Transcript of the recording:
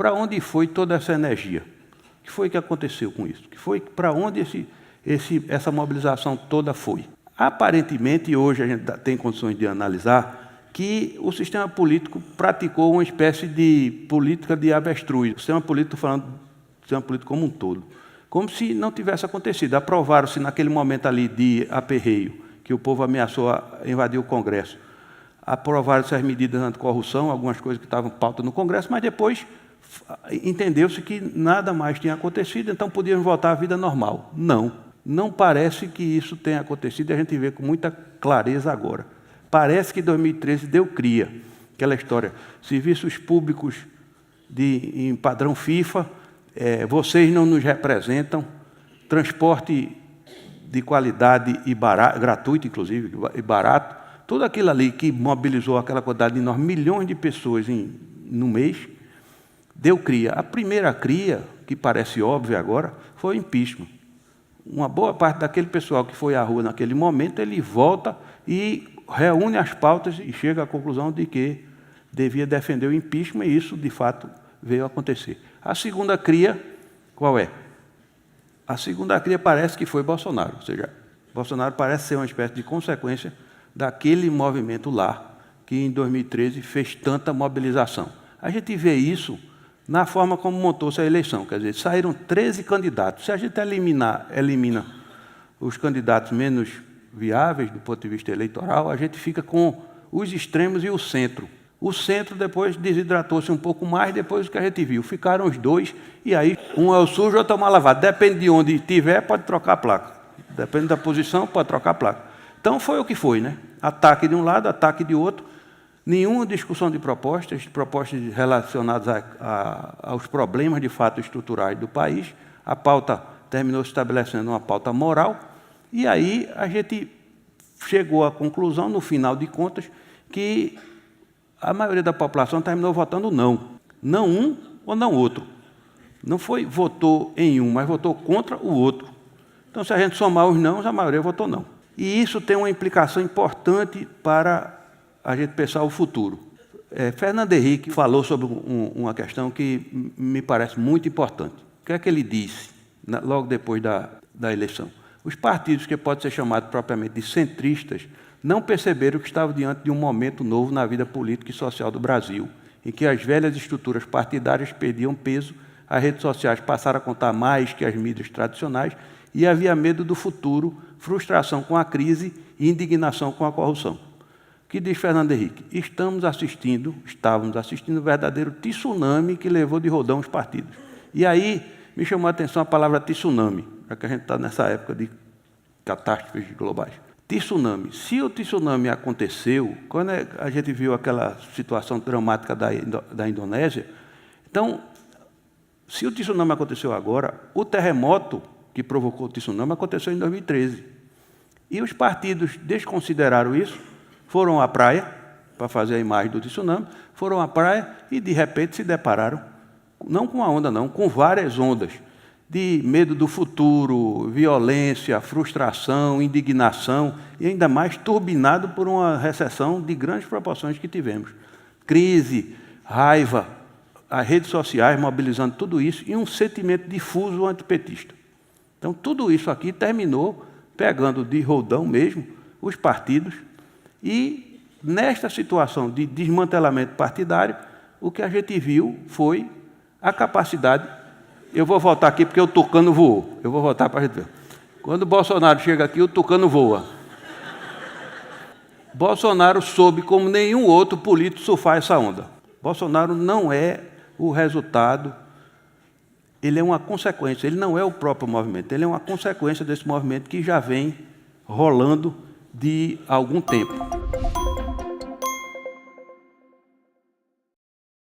para onde foi toda essa energia? O que foi que aconteceu com isso? Para onde essa mobilização toda foi? Aparentemente, hoje a gente tem condições de analisar que o sistema político praticou uma espécie de política de avestruz. O sistema político, falando do sistema político como um todo, como se não tivesse acontecido. Aprovaram-se naquele momento ali de aperreio, que o povo ameaçou invadir o Congresso. Aprovaram-se as medidas anticorrupção, algumas coisas que estavam em pauta no Congresso, mas depois entendeu-se que nada mais tinha acontecido, então podíamos voltar à vida normal. Não parece que isso tenha acontecido, e a gente vê com muita clareza agora. Parece que 2013 deu cria, aquela história, serviços públicos em padrão FIFA, vocês não nos representam, transporte de qualidade e barato, gratuito, inclusive, e barato, tudo aquilo ali que mobilizou aquela quantidade de enorme, milhões de pessoas no mês, deu cria. A primeira cria, que parece óbvia agora, foi o impeachment. Uma boa parte daquele pessoal que foi à rua naquele momento, ele volta e reúne as pautas e chega à conclusão de que devia defender o impeachment, e isso, de fato, veio a acontecer. A segunda cria, qual é? A segunda cria parece que foi Bolsonaro, ou seja, Bolsonaro parece ser uma espécie de consequência daquele movimento lá, que em 2013 fez tanta mobilização. A gente vê isso na forma como montou-se a eleição, quer dizer, saíram 13 candidatos. Se a gente elimina os candidatos menos viáveis do ponto de vista eleitoral, a gente fica com os extremos e o centro. O centro depois desidratou-se um pouco mais, depois do que a gente viu. Ficaram os dois, e aí um é o sujo, outro é o mal lavado. Depende de onde estiver, pode trocar a placa. Depende da posição, pode trocar a placa. Então foi o que foi, né? Ataque de um lado, ataque de outro. Nenhuma discussão de propostas relacionadas aos problemas de fato estruturais do país. A pauta terminou se estabelecendo uma pauta moral, e aí a gente chegou à conclusão, no final de contas, que a maioria da população terminou votando não. Não um ou não outro. Não votou em um, mas votou contra o outro. Então, se a gente somar os nãos, a maioria votou não. E isso tem uma implicação importante para a gente pensar o futuro. Fernando Henrique falou sobre uma questão que me parece muito importante. O que é que ele disse logo depois da eleição? Os partidos que podem ser chamados propriamente de centristas não perceberam que estavam diante de um momento novo na vida política e social do Brasil, em que as velhas estruturas partidárias perdiam peso, as redes sociais passaram a contar mais que as mídias tradicionais, e havia medo do futuro, frustração com a crise e indignação com a corrupção. O que diz Fernando Henrique? Estávamos assistindo um verdadeiro tsunami que levou de rodão os partidos. E aí me chamou a atenção a palavra tsunami, já que a gente está nessa época de catástrofes globais. Tsunami. Se o tsunami aconteceu, quando a gente viu aquela situação dramática da Indonésia, então, se o tsunami aconteceu agora, o terremoto que provocou o tsunami aconteceu em 2013. E os partidos desconsideraram isso, foram à praia, para fazer a imagem do tsunami, foram à praia e, de repente, se depararam, não com a onda, não, com várias ondas, de medo do futuro, violência, frustração, indignação, e ainda mais turbinado por uma recessão de grandes proporções que tivemos. Crise, raiva, as redes sociais mobilizando tudo isso, e um sentimento difuso antipetista. Então, tudo isso aqui terminou pegando de rodão mesmo os partidos, e nesta situação de desmantelamento partidário, o que a gente viu foi a capacidade. Eu vou voltar aqui porque o tucano voou. Eu vou voltar para a gente ver. Quando o Bolsonaro chega aqui, o tucano voa. Bolsonaro soube, como nenhum outro político, surfar essa onda. Bolsonaro não é o resultado, ele é uma consequência, ele não é o próprio movimento, ele é uma consequência desse movimento que já vem rolando de algum tempo.